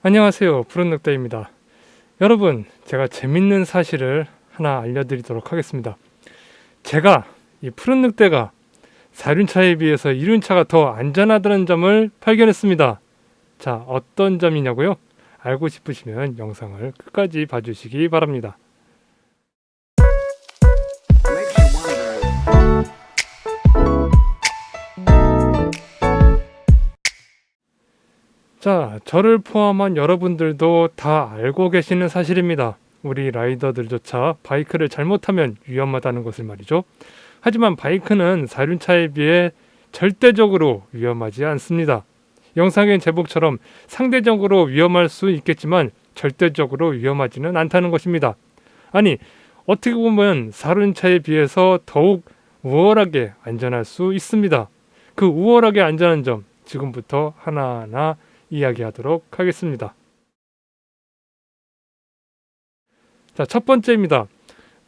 안녕하세요. 푸른늑대입니다. 여러분, 제가 재밌는 사실을 하나 알려드리도록 하겠습니다. 제가 이 푸른늑대가 사륜차에 비해서 이륜차가 더 안전하다는 점을 발견했습니다. 자, 어떤 점이냐고요? 알고 싶으시면 영상을 끝까지 봐주시기 바랍니다. 자, 저를 포함한 여러분들도 다 알고 계시는 사실입니다. 우리 라이더들조차 바이크를 잘못하면 위험하다는 것을 말이죠. 하지만 바이크는 사륜차에 비해 절대적으로 위험하지 않습니다. 영상의 제목처럼 상대적으로 위험할 수 있겠지만 절대적으로 위험하지는 않다는 것입니다. 아니, 어떻게 보면 사륜차에 비해서 더욱 우월하게 안전할 수 있습니다. 그 우월하게 안전한 점 지금부터 하나하나 이야기하도록 하겠습니다. 자, 첫 번째입니다.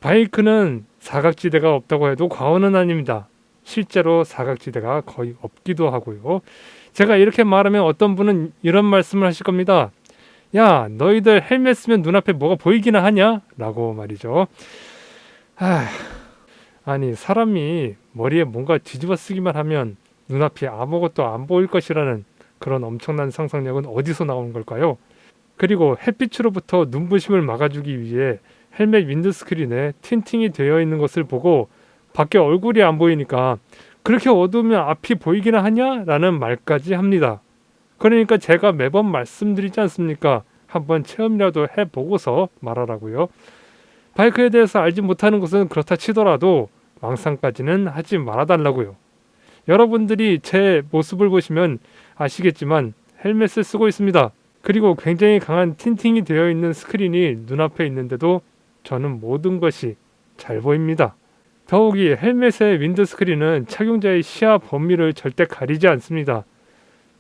바이크는 사각지대가 없다고 해도 과언은 아닙니다. 실제로 사각지대가 거의 없기도 하고요. 제가 이렇게 말하면 어떤 분은 이런 말씀을 하실 겁니다. 야, 너희들 헬멧 쓰면 눈앞에 뭐가 보이기나 하냐? 라고 말이죠. 아니, 사람이 머리에 뭔가 뒤집어 쓰기만 하면 눈앞이 아무것도 안 보일 것이라는 그런 엄청난 상상력은 어디서 나오는 걸까요? 그리고 햇빛으로부터 눈부심을 막아주기 위해 헬멧 윈드스크린에 틴팅이 되어 있는 것을 보고 밖에 얼굴이 안 보이니까 그렇게 어두우면 앞이 보이기나 하냐? 라는 말까지 합니다. 그러니까 제가 매번 말씀드리지 않습니까? 한번 체험이라도 해보고서 말하라고요. 바이크에 대해서 알지 못하는 것은 그렇다 치더라도 망상까지는 하지 말아달라고요. 여러분들이 제 모습을 보시면 아시겠지만 헬멧을 쓰고 있습니다. 그리고 굉장히 강한 틴팅이 되어 있는 스크린이 눈앞에 있는데도 저는 모든 것이 잘 보입니다. 더욱이 헬멧의 윈드스크린은 착용자의 시야 범위를 절대 가리지 않습니다.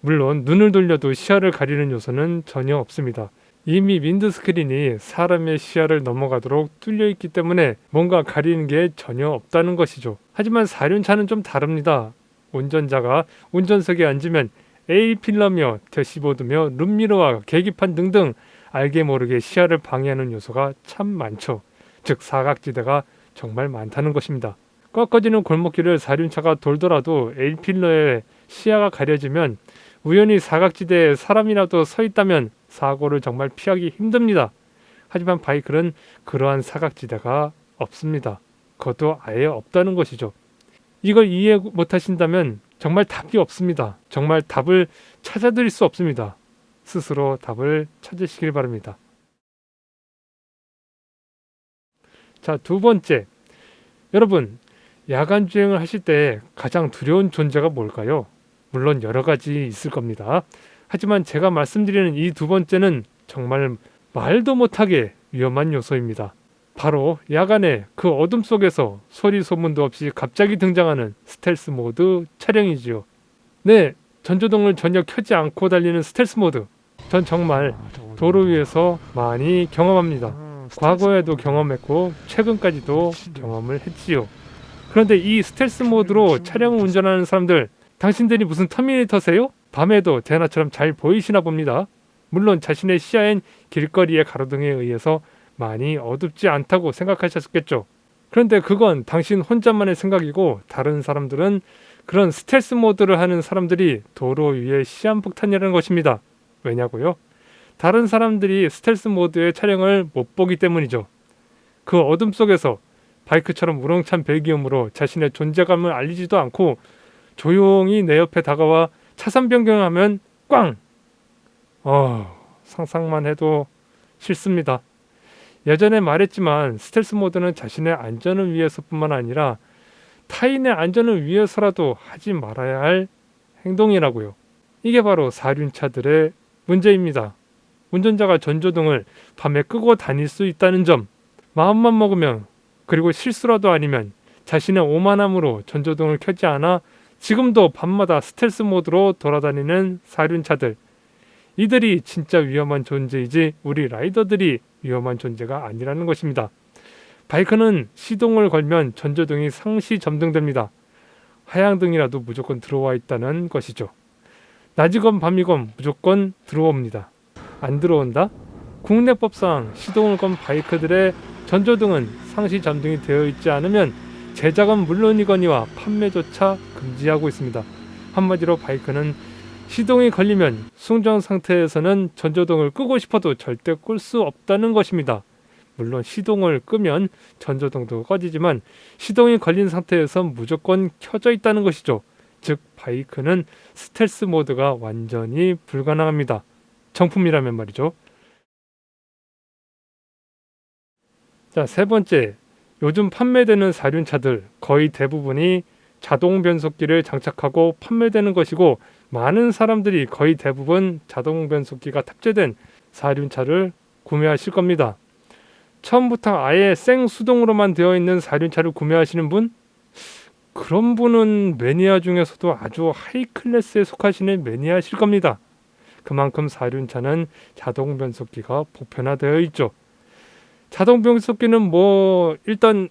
물론 눈을 돌려도 시야를 가리는 요소는 전혀 없습니다. 이미 윈드스크린이 사람의 시야를 넘어가도록 뚫려 있기 때문에 뭔가 가리는 게 전혀 없다는 것이죠. 하지만 사륜차는 좀 다릅니다. 운전자가 운전석에 앉으면 A필러며 대시보드며 룸미러와 계기판 등등 알게 모르게 시야를 방해하는 요소가 참 많죠. 즉 사각지대가 정말 많다는 것입니다. 꺾어지는 골목길을 사륜차가 돌더라도 A필러에 시야가 가려지면 우연히 사각지대에 사람이라도 서 있다면 사고를 정말 피하기 힘듭니다. 하지만 바이크는 그러한 사각지대가 없습니다. 그것도 아예 없다는 것이죠. 이걸 이해 못하신다면 정말 답이 없습니다. 정말 답을 찾아드릴 수 없습니다. 스스로 답을 찾으시길 바랍니다. 자, 두 번째. 여러분, 야간 주행을 하실 때 가장 두려운 존재가 뭘까요? 물론 여러 가지 있을 겁니다. 하지만 제가 말씀드리는 이 두 번째는 정말 말도 못하게 위험한 요소입니다. 바로 야간에 그 어둠 속에서 소리 소문도 없이 갑자기 등장하는 스텔스 모드 차량이지요. 네, 전조등을 전혀 켜지 않고 달리는 스텔스 모드. 전 정말 도로 위에서 많이 경험합니다. 과거에도 경험했고 최근까지도 경험을 했지요. 그런데 이 스텔스 모드로 차량을 운전하는 사람들, 당신들이 무슨 터미네이터세요? 밤에도 대낮처럼 잘 보이시나 봅니다. 물론 자신의 시야엔 길거리의 가로등에 의해서 많이 어둡지 않다고 생각하셨겠죠. 그런데 그건 당신 혼자만의 생각이고 다른 사람들은 그런 스텔스 모드를 하는 사람들이 도로 위에 시한폭탄이라는 것입니다. 왜냐고요? 다른 사람들이 스텔스 모드의 차량을 못 보기 때문이죠. 그 어둠 속에서 바이크처럼 우렁찬 배기음으로 자신의 존재감을 알리지도 않고 조용히 내 옆에 다가와 차선 변경하면 꽝! 상상만 해도 싫습니다. 예전에 말했지만 스텔스 모드는 자신의 안전을 위해서뿐만 아니라 타인의 안전을 위해서라도 하지 말아야 할 행동이라고요. 이게 바로 사륜차들의 문제입니다. 운전자가 전조등을 밤에 끄고 다닐 수 있다는 점, 마음만 먹으면, 그리고 실수라도 아니면 자신의 오만함으로 전조등을 켜지 않아 지금도 밤마다 스텔스 모드로 돌아다니는 사륜차들, 이들이 진짜 위험한 존재이지 우리 라이더들이 위험한 존재가 아니라는 것입니다. 바이크는 시동을 걸면 전조등이 상시 점등됩니다. 하향등이라도 무조건 들어와 있다는 것이죠. 낮이건 밤이건 무조건 들어옵니다. 안 들어온다? 국내법상 시동을 건 바이크들의 전조등은 상시 잠등이 되어 있지 않으면 제작은 물론이거니와 판매조차 금지하고 있습니다. 한마디로 바이크는 시동이 걸리면 순정 상태에서는 전조등을 끄고 싶어도 절대 끌 수 없다는 것입니다. 물론 시동을 끄면 전조등도 꺼지지만 시동이 걸린 상태에서 무조건 켜져 있다는 것이죠. 즉 바이크는 스텔스 모드가 완전히 불가능합니다. 정품이라면 말이죠. 자, 세 번째, 요즘 판매되는 사륜차들 거의 대부분이 자동 변속기를 장착하고 판매되는 것이고 많은 사람들이 거의 대부분 자동 변속기가 탑재된 사륜차를 구매하실 겁니다. 처음부터 아예 생수동으로만 되어 있는 사륜차를 구매하시는 분? 그런 분은 매니아 중에서도 아주 하이 클래스에 속하시는 매니아실 겁니다. 그만큼 사륜차는 자동 변속기가 보편화되어 있죠. 자동 변속기는 일단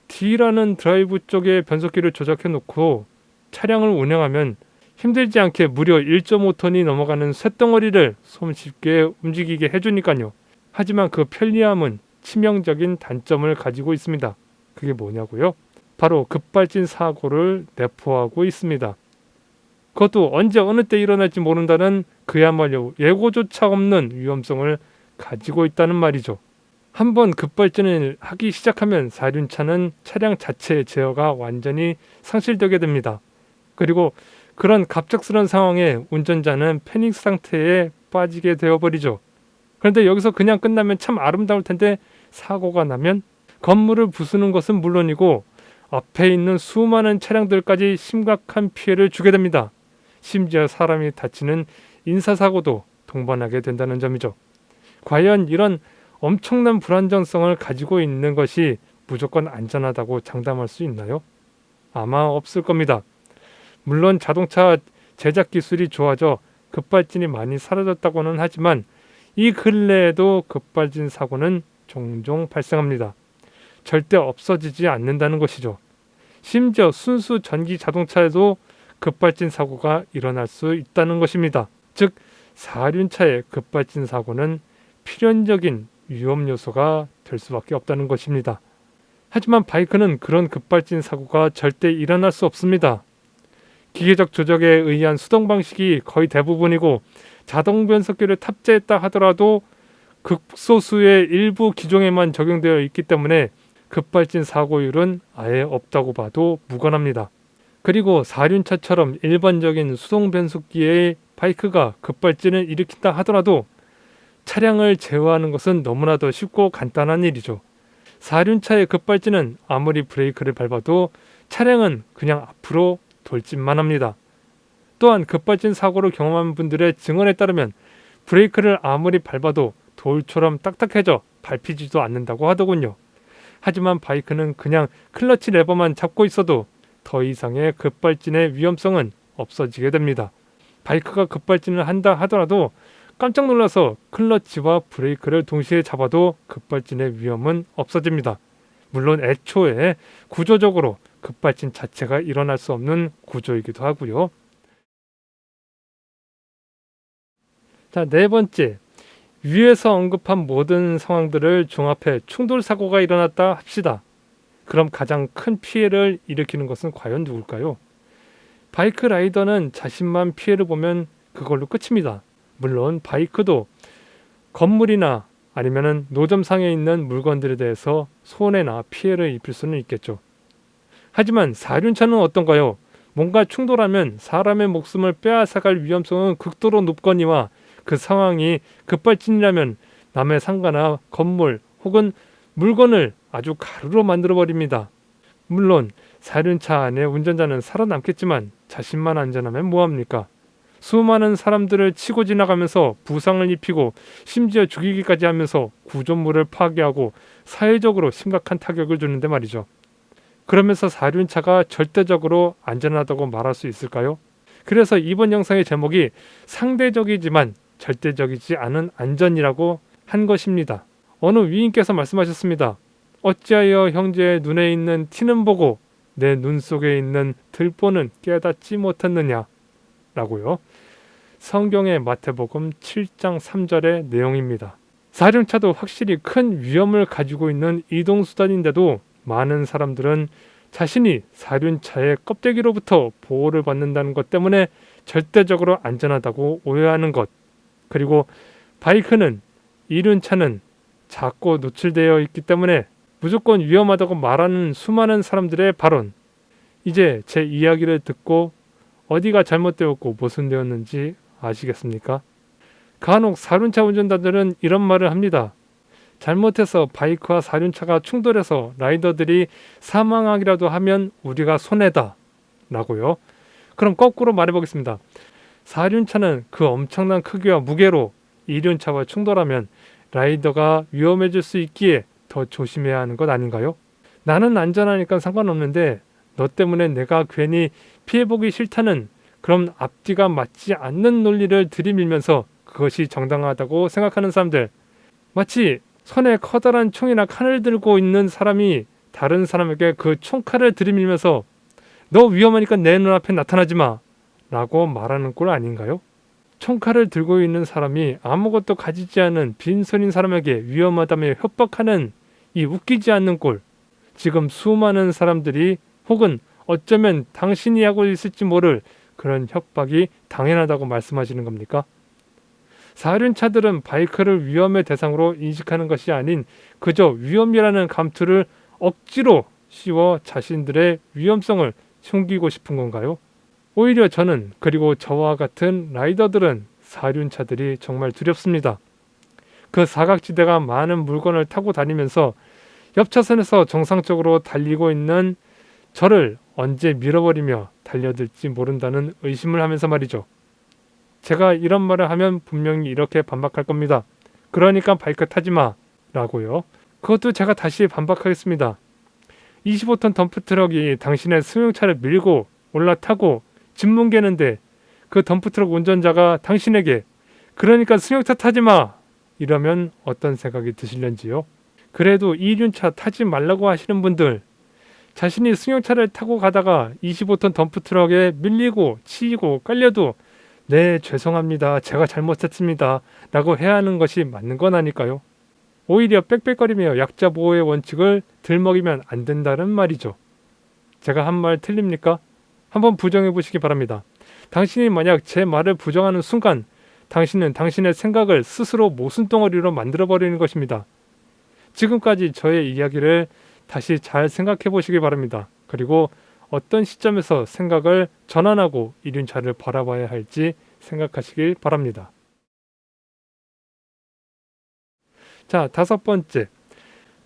D라는 드라이브 쪽에 변속기를 조작해 놓고 차량을 운행하면 힘들지 않게 무려 1.5톤이 넘어가는 쇳덩어리를 손쉽게 움직이게 해주니까요. 하지만 그 편리함은 치명적인 단점을 가지고 있습니다. 그게 뭐냐고요? 바로 급발진 사고를 내포하고 있습니다. 그것도 언제 어느 때 일어날지 모른다는 그야말로 예고조차 없는 위험성을 가지고 있다는 말이죠. 한번 급발진을 하기 시작하면 사륜차는 차량 자체의 제어가 완전히 상실되게 됩니다. 그리고 그런 갑작스러운 상황에 운전자는 패닉 상태에 빠지게 되어버리죠. 그런데 여기서 그냥 끝나면 참 아름다울 텐데 사고가 나면 건물을 부수는 것은 물론이고 앞에 있는 수많은 차량들까지 심각한 피해를 주게 됩니다. 심지어 사람이 다치는 인사사고도 동반하게 된다는 점이죠. 과연 이런 엄청난 불안정성을 가지고 있는 것이 무조건 안전하다고 장담할 수 있나요? 아마 없을 겁니다. 물론 자동차 제작 기술이 좋아져 급발진이 많이 사라졌다고는 하지만 이 근래에도 급발진 사고는 종종 발생합니다. 절대 없어지지 않는다는 것이죠. 심지어 순수 전기 자동차에도 급발진 사고가 일어날 수 있다는 것입니다. 즉 사륜차의 급발진 사고는 필연적인 위험 요소가 될 수밖에 없다는 것입니다. 하지만 바이크는 그런 급발진 사고가 절대 일어날 수 없습니다. 기계적 조작에 의한 수동 방식이 거의 대부분이고 자동 변속기를 탑재했다 하더라도 극소수의 일부 기종에만 적용되어 있기 때문에 급발진 사고율은 아예 없다고 봐도 무관합니다. 그리고 사륜차처럼 일반적인 수동 변속기의 바이크가 급발진을 일으킨다 하더라도 차량을 제어하는 것은 너무나도 쉽고 간단한 일이죠. 사륜차의 급발진은 아무리 브레이크를 밟아도 차량은 그냥 앞으로 돌진만 합니다. 또한 급발진 사고를 경험한 분들의 증언에 따르면 브레이크를 아무리 밟아도 돌처럼 딱딱해져 밟히지도 않는다고 하더군요. 하지만 바이크는 그냥 클러치 레버만 잡고 있어도 더 이상의 급발진의 위험성은 없어지게 됩니다. 바이크가 급발진을 한다 하더라도 깜짝 놀라서 클러치와 브레이크를 동시에 잡아도 급발진의 위험은 없어집니다. 물론 애초에 구조적으로 급발진 자체가 일어날 수 없는 구조이기도 하고요. 자, 네 번째. 위에서 언급한 모든 상황들을 종합해 충돌 사고가 일어났다 합시다. 그럼 가장 큰 피해를 일으키는 것은 과연 누굴까요? 바이크 라이더는 자신만 피해를 보면 그걸로 끝입니다. 물론 바이크도 건물이나 아니면 노점상에 있는 물건들에 대해서 손해나 피해를 입힐 수는 있겠죠. 하지만 사륜차는 어떤가요? 뭔가 충돌하면 사람의 목숨을 빼앗아갈 위험성은 극도로 높거니와 그 상황이 급발진이라면 남의 상가나 건물 혹은 물건을 아주 가루로 만들어버립니다. 물론 사륜차 안에 운전자는 살아남겠지만 자신만 안전하면 뭐합니까? 수많은 사람들을 치고 지나가면서 부상을 입히고 심지어 죽이기까지 하면서 구조물을 파괴하고 사회적으로 심각한 타격을 주는데 말이죠. 그러면서 사륜차가 절대적으로 안전하다고 말할 수 있을까요? 그래서 이번 영상의 제목이 상대적이지만 절대적이지 않은 안전이라고 한 것입니다. 어느 위인께서 말씀하셨습니다. 어찌하여 형제의 눈에 있는 티는 보고 내 눈 속에 있는 들보는 깨닫지 못했느냐 라고요. 성경의 마태복음 7장 3절의 내용입니다. 사륜차도 확실히 큰 위험을 가지고 있는 이동수단인데도 많은 사람들은 자신이 사륜차의 껍데기로부터 보호를 받는다는 것 때문에 절대적으로 안전하다고 오해하는 것, 그리고 바이크는 이륜차는 작고 노출되어 있기 때문에 무조건 위험하다고 말하는 수많은 사람들의 발언, 이제 제 이야기를 듣고 어디가 잘못되었고 모순되었는지 아시겠습니까? 간혹 사륜차 운전자들은 이런 말을 합니다. 잘못해서 바이크와 사륜차가 충돌해서 라이더들이 사망하기라도 하면 우리가 손해다 라고요. 그럼 거꾸로 말해보겠습니다. 사륜차는 그 엄청난 크기와 무게로 이륜차와 충돌하면 라이더가 위험해질 수 있기에 더 조심해야 하는 것 아닌가요? 나는 안전하니까 상관없는데 너 때문에 내가 괜히 피해보기 싫다는 그런 앞뒤가 맞지 않는 논리를 들이밀면서 그것이 정당하다고 생각하는 사람들, 마치 손에 커다란 총이나 칼을 들고 있는 사람이 다른 사람에게 그 총칼을 들이밀면서 너 위험하니까 내 눈앞에 나타나지 마 라고 말하는 꼴 아닌가요? 총칼을 들고 있는 사람이 아무것도 가지지 않은 빈손인 사람에게 위험하다며 협박하는 이 웃기지 않는 꼴, 지금 수많은 사람들이 혹은 어쩌면 당신이 하고 있을지 모를 그런 협박이 당연하다고 말씀하시는 겁니까? 사륜차들은 바이크를 위험의 대상으로 인식하는 것이 아닌 그저 위험이라는 감투를 억지로 씌워 자신들의 위험성을 숨기고 싶은 건가요? 오히려 저는, 그리고 저와 같은 라이더들은 사륜차들이 정말 두렵습니다. 그 사각지대가 많은 물건을 타고 다니면서 옆 차선에서 정상적으로 달리고 있는 저를 언제 밀어버리며 달려들지 모른다는 의심을 하면서 말이죠. 제가 이런 말을 하면 분명히 이렇게 반박할 겁니다. 그러니까 바이크 타지 마 라고요. 그것도 제가 다시 반박하겠습니다. 25톤 덤프트럭이 당신의 승용차를 밀고 올라타고 짐 뭉개는데 그 덤프트럭 운전자가 당신에게 그러니까 승용차 타지 마 이러면 어떤 생각이 드실는지요? 그래도 이륜차 타지 말라고 하시는 분들, 자신이 승용차를 타고 가다가 25톤 덤프트럭에 밀리고 치이고 깔려도 네, 죄송합니다. 제가 잘못했습니다. 라고 해야 하는 것이 맞는 건 아닐까요? 오히려 빽빽거리며 약자 보호의 원칙을 들먹이면 안 된다는 말이죠. 제가 한 말 틀립니까? 한번 부정해 보시기 바랍니다. 당신이 만약 제 말을 부정하는 순간 당신은 당신의 생각을 스스로 모순덩어리로 만들어버리는 것입니다. 지금까지 저의 이야기를 다시 잘 생각해 보시기 바랍니다. 그리고 어떤 시점에서 생각을 전환하고 이륜차를 바라봐야 할지 생각하시길 바랍니다. 자, 5번째.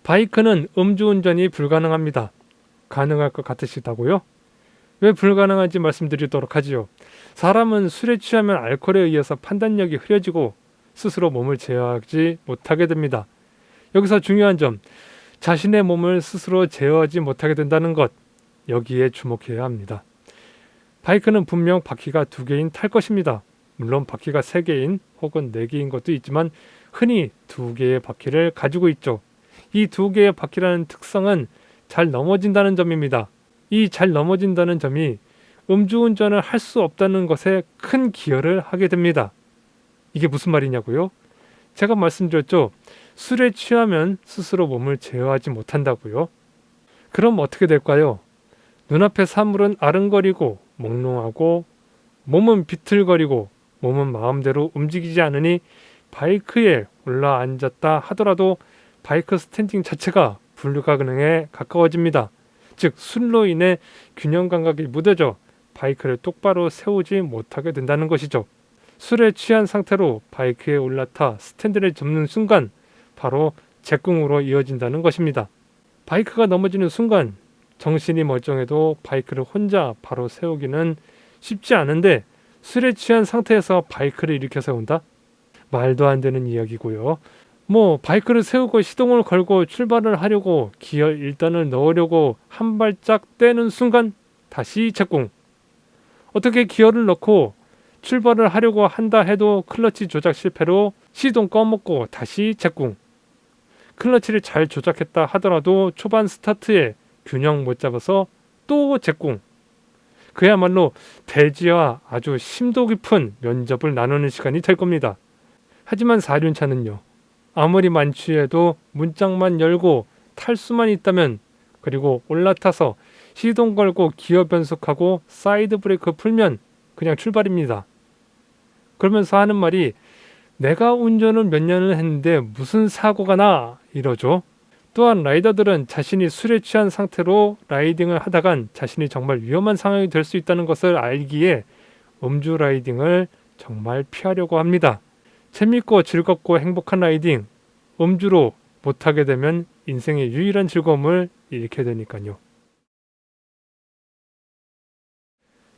바이크는 음주운전이 불가능합니다. 가능할 것 같으시다고요? 왜 불가능한지 말씀드리도록 하지요. 사람은 술에 취하면 알코올에 의해서 판단력이 흐려지고 스스로 몸을 제어하지 못하게 됩니다. 여기서 중요한 점, 자신의 몸을 스스로 제어하지 못하게 된다는 것, 여기에 주목해야 합니다. 바이크는 분명 바퀴가 2개인 탈 것입니다. 물론 바퀴가 3개인 혹은 4개인 것도 있지만 흔히 2개의 바퀴를 가지고 있죠. 이 2개의 바퀴라는 특성은 잘 넘어진다는 점입니다. 이 잘 넘어진다는 점이 음주운전을 할 수 없다는 것에 큰 기여를 하게 됩니다. 이게 무슨 말이냐고요? 제가 말씀드렸죠. 술에 취하면 스스로 몸을 제어하지 못한다고요. 그럼 어떻게 될까요? 눈앞의 사물은 아른거리고 몽롱하고 몸은 비틀거리고 몸은 마음대로 움직이지 않으니 바이크에 올라앉았다 하더라도 바이크 스탠딩 자체가 불가능에 가까워집니다. 즉 술로 인해 균형 감각이 무뎌져 바이크를 똑바로 세우지 못하게 된다는 것이죠. 술에 취한 상태로 바이크에 올라타 스탠드를 접는 순간 바로 제궁으로 이어진다는 것입니다. 바이크가 넘어지는 순간 정신이 멀쩡해도 바이크를 혼자 바로 세우기는 쉽지 않은데 술에 취한 상태에서 바이크를 일으켜 세운다? 말도 안 되는 이야기고요. 바이크를 세우고 시동을 걸고 출발을 하려고 기어 1단을 넣으려고 한 발짝 떼는 순간 다시 제궁. 어떻게 기어를 넣고 출발을 하려고 한다 해도 클러치 조작 실패로 시동 꺼먹고 다시 제궁. 클러치를 잘 조작했다 하더라도 초반 스타트에 균형 못 잡아서 또 제궁. 그야말로 대지와 아주 심도 깊은 면접을 나누는 시간이 될 겁니다. 하지만 4륜차는요. 아무리 만취해도 문짝만 열고 탈 수만 있다면, 그리고 올라타서 시동 걸고 기어 변속하고 사이드 브레이크 풀면 그냥 출발입니다. 그러면서 하는 말이 내가 운전을 몇 년을 했는데 무슨 사고가 나 이러죠. 또한 라이더들은 자신이 술에 취한 상태로 라이딩을 하다간 자신이 정말 위험한 상황이 될 수 있다는 것을 알기에 음주 라이딩을 정말 피하려고 합니다. 재밌고 즐겁고 행복한 라이딩, 음주로 못하게 되면 인생의 유일한 즐거움을 잃게 되니까요.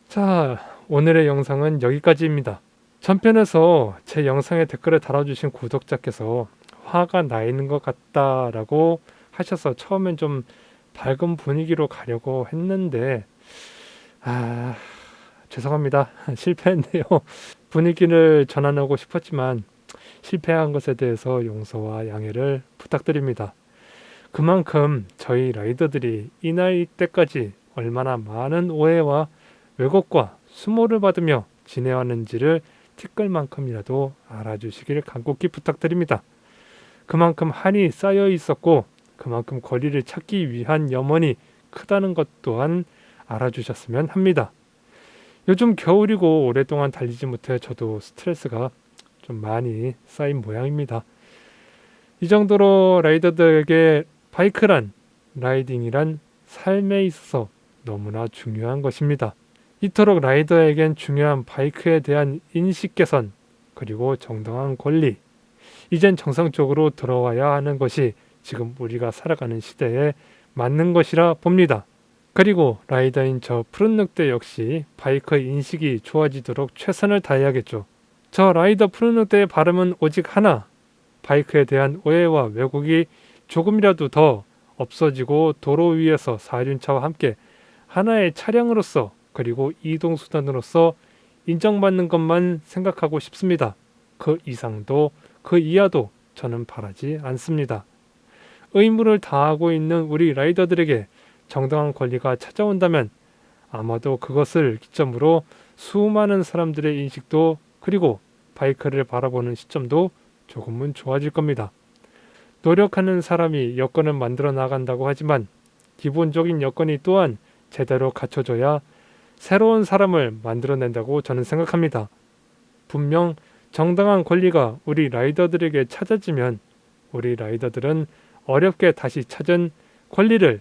자, 오늘의 영상은 여기까지입니다. 전편에서 제 영상에 댓글을 달아주신 구독자께서 화가 나 있는 것 같다라고 하셔서 처음엔 좀 밝은 분위기로 가려고 했는데 죄송합니다. 실패했네요. 분위기를 전환하고 싶었지만 실패한 것에 대해서 용서와 양해를 부탁드립니다. 그만큼 저희 라이더들이 이 나이 때까지 얼마나 많은 오해와 왜곡과 수모를 받으며 지내왔는지를 티끌만큼이라도 알아주시길 간곡히 부탁드립니다. 그만큼 한이 쌓여 있었고 그만큼 권리를 찾기 위한 염원이 크다는 것 또한 알아주셨으면 합니다. 요즘 겨울이고 오랫동안 달리지 못해 저도 스트레스가 좀 많이 쌓인 모양입니다. 이 정도로 라이더들에게 바이크란, 라이딩이란 삶에 있어서 너무나 중요한 것입니다. 이토록 라이더에겐 중요한 바이크에 대한 인식 개선, 그리고 정당한 권리, 이젠 정상적으로 들어와야 하는 것이 지금 우리가 살아가는 시대에 맞는 것이라 봅니다. 그리고 라이더인 저 푸른 늑대 역시 바이크 인식이 좋아지도록 최선을 다해야겠죠. 저 라이더 푸른 늑대의 바람은 오직 하나, 바이크에 대한 오해와 왜곡이 조금이라도 더 없어지고 도로 위에서 4륜차와 함께 하나의 차량으로서 그리고 이동수단으로서 인정받는 것만 생각하고 싶습니다. 그 이상도 그 이하도 저는 바라지 않습니다. 의무를 다하고 있는 우리 라이더들에게 정당한 권리가 찾아온다면 아마도 그것을 기점으로 수많은 사람들의 인식도 그리고 바이크를 바라보는 시점도 조금은 좋아질 겁니다. 노력하는 사람이 여건을 만들어 나간다고 하지만 기본적인 여건이 또한 제대로 갖춰져야 새로운 사람을 만들어낸다고 저는 생각합니다. 분명 정당한 권리가 우리 라이더들에게 찾아지면 우리 라이더들은 어렵게 다시 찾은 권리를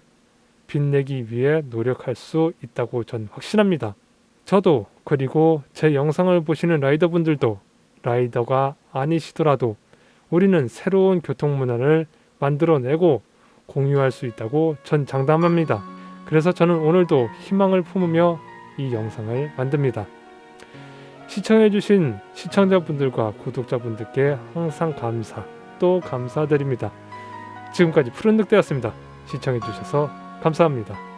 빛내기 위해 노력할 수 있다고 전 확신합니다. 저도 그리고 제 영상을 보시는 라이더분들도 라이더가 아니시더라도 우리는 새로운 교통문화를 만들어내고 공유할 수 있다고 전 장담합니다. 그래서 저는 오늘도 희망을 품으며 이 영상을 만듭니다. 시청해주신 시청자분들과 구독자분들께 항상 또 감사드립니다. 지금까지 푸른 늑대였습니다. 시청해주셔서 감사합니다.